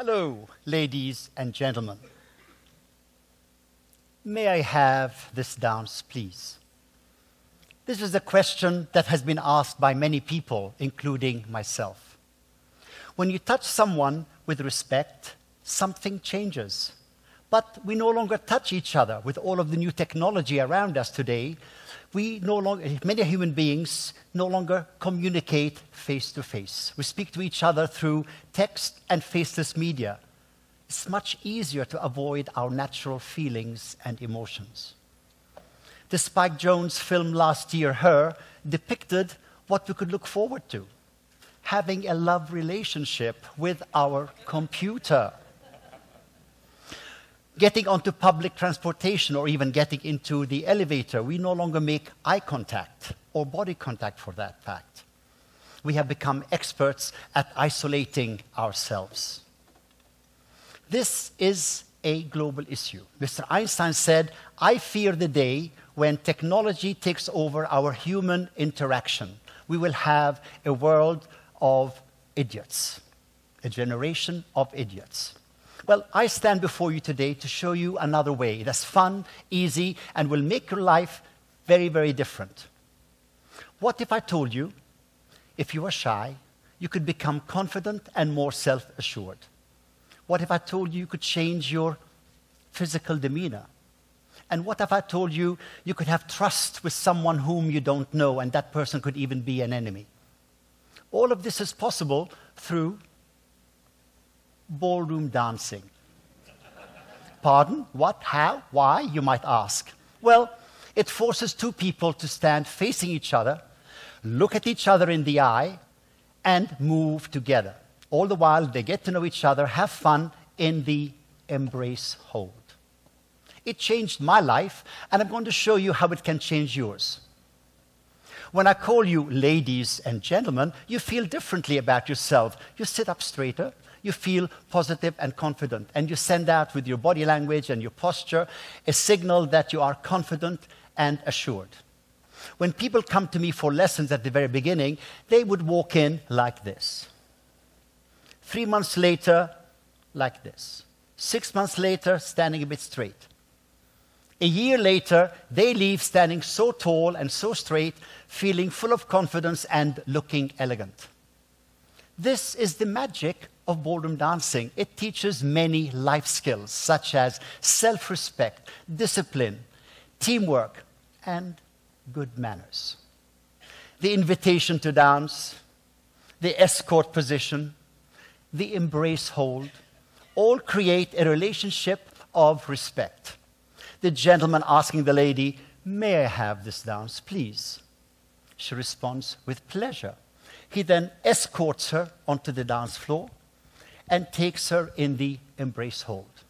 Hello, ladies and gentlemen. May I have this dance, please? This is a question that has been asked by many people, including myself. When you touch someone with respect, something changes. But we no longer touch each other. With all of the new technology around us today, many human beings no longer communicate face to face. We speak to each other through text and faceless media. It's much easier to avoid our natural feelings and emotions. The Spike Jonze film last year, Her, depicted what we could look forward to: having a love relationship with our computer. Getting onto public transportation or even getting into the elevator, we no longer make eye contact or body contact for that fact. We have become experts at isolating ourselves. This is a global issue. Mr. Einstein said, "I fear the day when technology takes over our human interaction. We will have a world of idiots, a generation of idiots." Well, I stand before you today to show you another way that's fun, easy, and will make your life very, very different. What if I told you, if you were shy, you could become confident and more self-assured? What if I told you you could change your physical demeanor? And what if I told you you could have trust with someone whom you don't know, and that person could even be an enemy? All of this is possible through ballroom dancing. Pardon? What? How? Why? You might ask. Well, it forces two people to stand facing each other, look at each other in the eye, and move together. All the while, they get to know each other, have fun in the embrace hold. It changed my life, and I'm going to show you how it can change yours. When I call you ladies and gentlemen, you feel differently about yourself. You sit up straighter, you feel positive and confident, and you send out with your body language and your posture a signal that you are confident and assured. When people come to me for lessons at the very beginning, they would walk in like this. 3 months later, like this. 6 months later, standing a bit straight. A year later, they leave standing so tall and so straight, feeling full of confidence and looking elegant. This is the magic of ballroom dancing. It teaches many life skills, such as self-respect, discipline, teamwork, and good manners. The invitation to dance, the escort position, the embrace hold, all create a relationship of respect. The gentleman asking the lady, "May I have this dance, please?" She responds with pleasure. He then escorts her onto the dance floor and takes her in the embrace hold.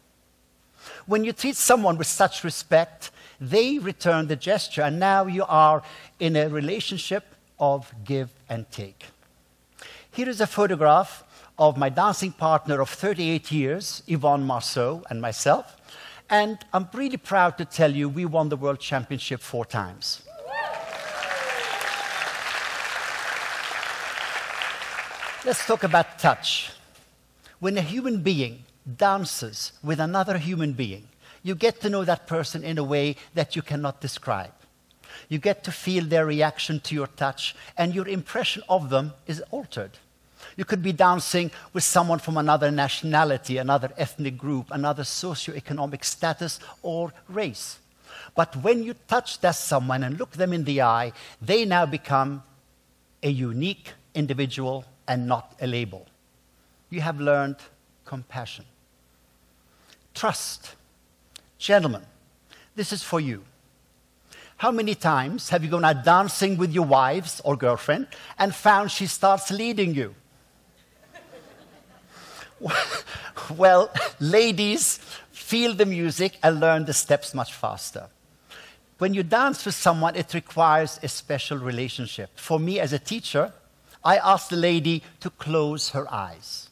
When you treat someone with such respect, they return the gesture, and now you are in a relationship of give and take. Here is a photograph of my dancing partner of 38 years, Yvonne Marceau, and myself. And I'm really proud to tell you we won the World Championship 4 times. Let's talk about touch. When a human being dances with another human being, you get to know that person in a way that you cannot describe. You get to feel their reaction to your touch, and your impression of them is altered. You could be dancing with someone from another nationality, another ethnic group, another socioeconomic status or race. But when you touch that someone and look them in the eye, they now become a unique individual and not a label. You have learned compassion. Trust. Gentlemen, this is for you. How many times have you gone out dancing with your wives or girlfriend and found she starts leading you? Well, ladies feel the music and learn the steps much faster. When you dance with someone, it requires a special relationship. For me as a teacher, I ask the lady to close her eyes.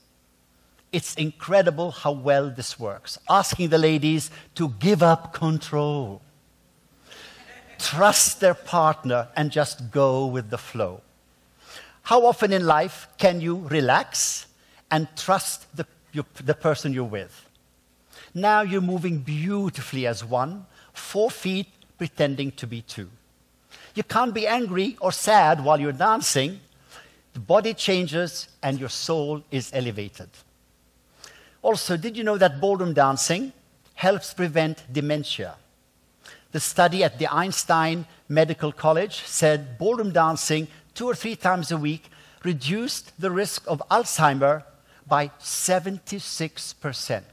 It's incredible how well this works. Asking the ladies to give up control. Trust their partner and just go with the flow. How often in life can you relax and trust the the person you're with. Now you're moving beautifully as one, 4 feet pretending to be 2. You can't be angry or sad while you're dancing. The body changes and your soul is elevated. Also, did you know that ballroom dancing helps prevent dementia? The study at the Einstein Medical College said ballroom dancing 2 or 3 times a week reduced the risk of Alzheimer by 76%.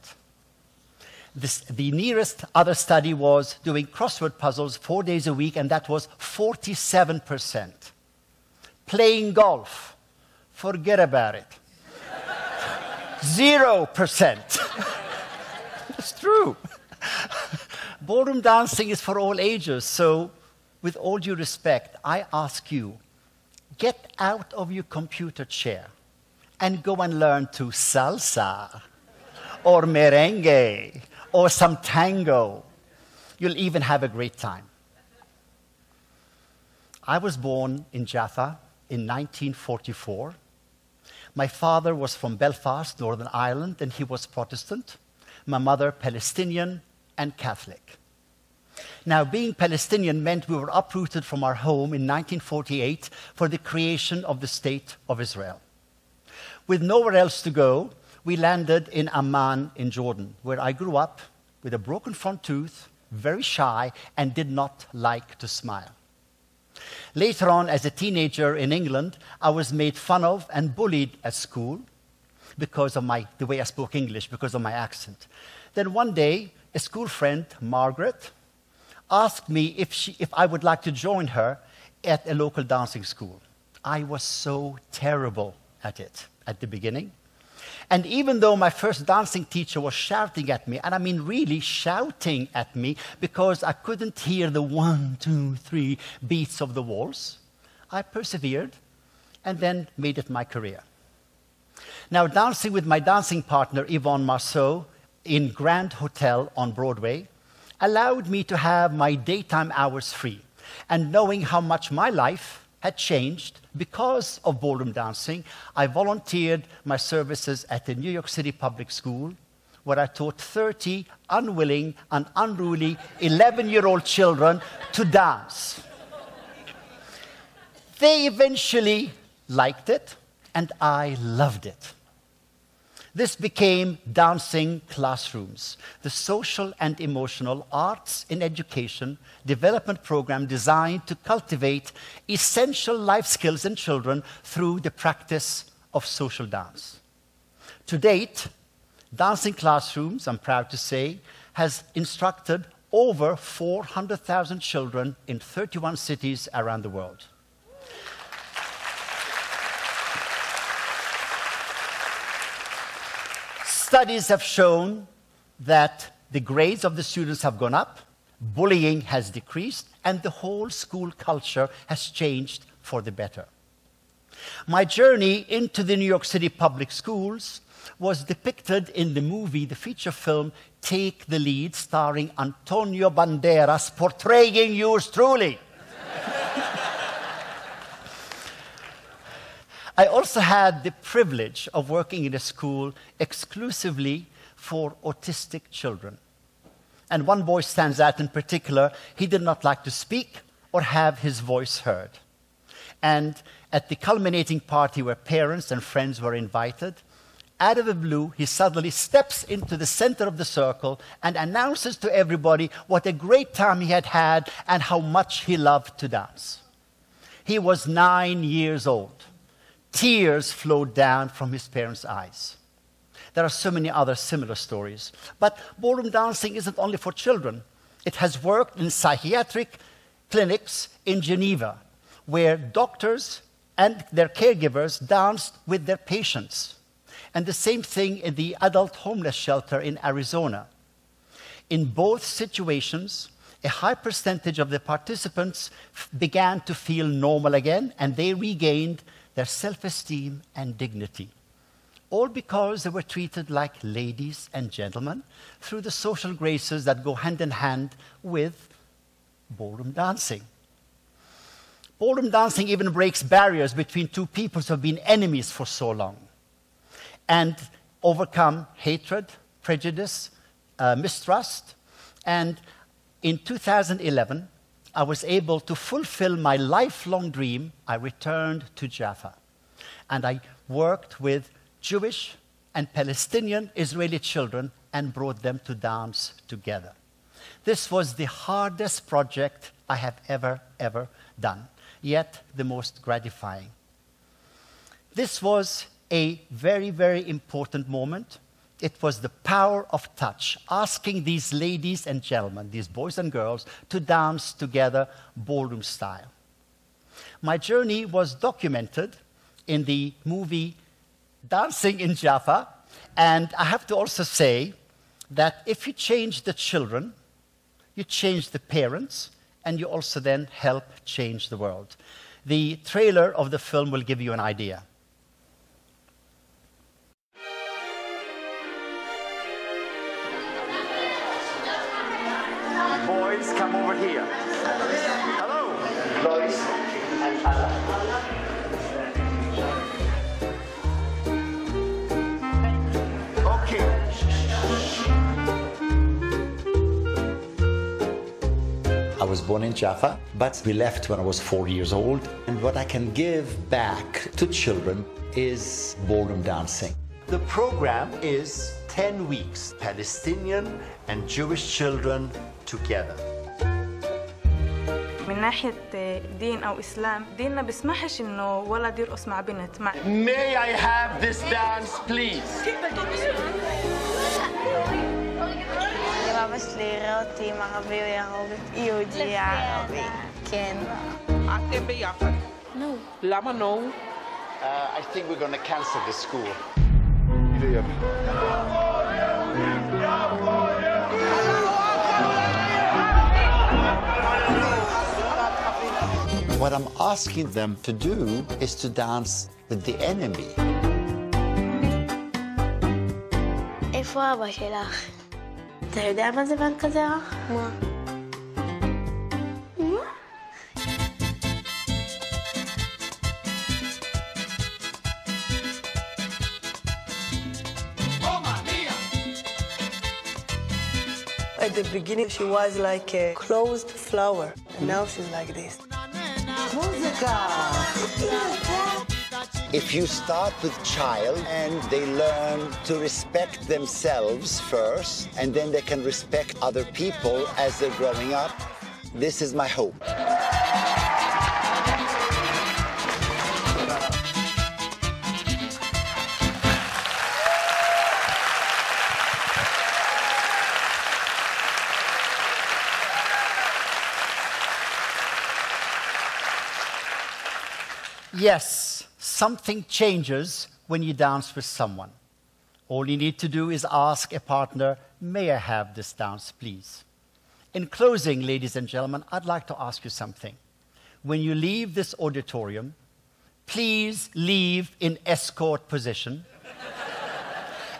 The nearest other study was doing crossword puzzles 4 days a week, and that was 47%. Playing golf, forget about it. 0%. It's true. Ballroom dancing is for all ages, so with all due respect, I ask you, get out of your computer chair and go and learn to salsa or merengue or some tango. You'll even have a great time. I was born in Jaffa in 1944. My father was from Belfast, Northern Ireland, and he was Protestant. My mother, Palestinian and Catholic. Now, being Palestinian meant we were uprooted from our home in 1948 for the creation of the State of Israel. With nowhere else to go, we landed in Amman in Jordan, where I grew up with a broken front tooth, very shy, and did not like to smile. Later on, as a teenager in England, I was made fun of and bullied at school because of the way I spoke English, because of my accent. Then one day, a school friend, Margaret, asked me if I would like to join her at a local dancing school. I was so terrible at it at the beginning. And even though my first dancing teacher was shouting at me, and I mean really shouting at me because I couldn't hear the 1, 2, 3 beats of the waltz, I persevered and then made it my career. Now, dancing with my dancing partner, Yvonne Marceau, in Grand Hotel on Broadway, allowed me to have my daytime hours free. And knowing how much my life had changed because of ballroom dancing, I volunteered my services at the New York City Public School, where I taught 30 unwilling and unruly 11-year-old children to dance. They eventually liked it, and I loved it. This became Dancing Classrooms, the social and emotional arts in education development program designed to cultivate essential life skills in children through the practice of social dance. To date, Dancing Classrooms, I'm proud to say, has instructed over 400,000 children in 31 cities around the world. Studies have shown that the grades of the students have gone up, bullying has decreased, and the whole school culture has changed for the better. My journey into the New York City public schools was depicted in the movie, the feature film, Take the Lead, starring Antonio Banderas, portraying yours truly. I also had the privilege of working in a school exclusively for autistic children. And one boy stands out in particular. He did not like to speak or have his voice heard. And at the culminating party where parents and friends were invited, out of the blue, he suddenly steps into the center of the circle and announces to everybody what a great time he had had and how much he loved to dance. He was 9 years old. Tears flowed down from his parents' eyes. There are so many other similar stories. But ballroom dancing isn't only for children. It has worked in psychiatric clinics in Geneva, where doctors and their caregivers danced with their patients. And the same thing in the adult homeless shelter in Arizona. In both situations, a high percentage of the participants began to feel normal again, and they regained their self-esteem and dignity, all because they were treated like ladies and gentlemen through the social graces that go hand in hand with ballroom dancing. Ballroom dancing even breaks barriers between two peoples who have been enemies for so long. And overcome hatred, prejudice, mistrust. And in 2011, I was able to fulfill my lifelong dream. I returned to Jaffa. And I worked with Jewish and Palestinian Israeli children and brought them to dance together. This was the hardest project I have ever done, yet the most gratifying. This was a very important moment. It was the power of touch, asking these ladies and gentlemen, these boys and girls, to dance together ballroom style. My journey was documented in the movie Dancing in Jaffa, and I have to also say that if you change the children, you change the parents, and you also then help change the world. The trailer of the film will give you an idea. Boys, come over here. Hello. Lois and Anna. Okay. I was born in Jaffa, but we left when I was 4 years old. And what I can give back to children is ballroom dancing. The program is 10 weeks, Palestinian and Jewish children together. من ناحية دين أو إسلام، ديننا بيسمحش إنه ولد يرقص مع بنت. May I have this dance, please? אבא שלי יראה אותי עם ערבי, הוא יהרוג את יהודי ערבי. כן. אתם ביחד. No. למה no? I think we're going to cancel the school. What I'm asking them to do is to dance with the enemy. איפה אבא שלך? אתה יודע מה זה בנק הזרע? מה? At the beginning, she was like a closed flower, and now she's like this. If you start with child and they learn to respect themselves first, and then they can respect other people as they're growing up, this is my hope. Yes, something changes when you dance with someone. All you need to do is ask a partner, may I have this dance, please? In closing, ladies and gentlemen, I'd like to ask you something. When you leave this auditorium, please leave in escort position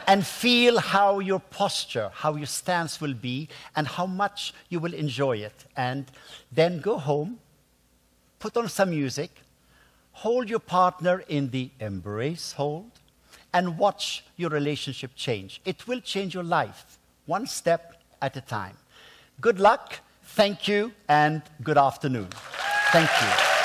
and feel how your posture, how your stance will be, and how much you will enjoy it. And then go home, put on some music, hold your partner in the embrace hold, and watch your relationship change. It will change your life, one step at a time. Good luck, thank you, and good afternoon. Thank you.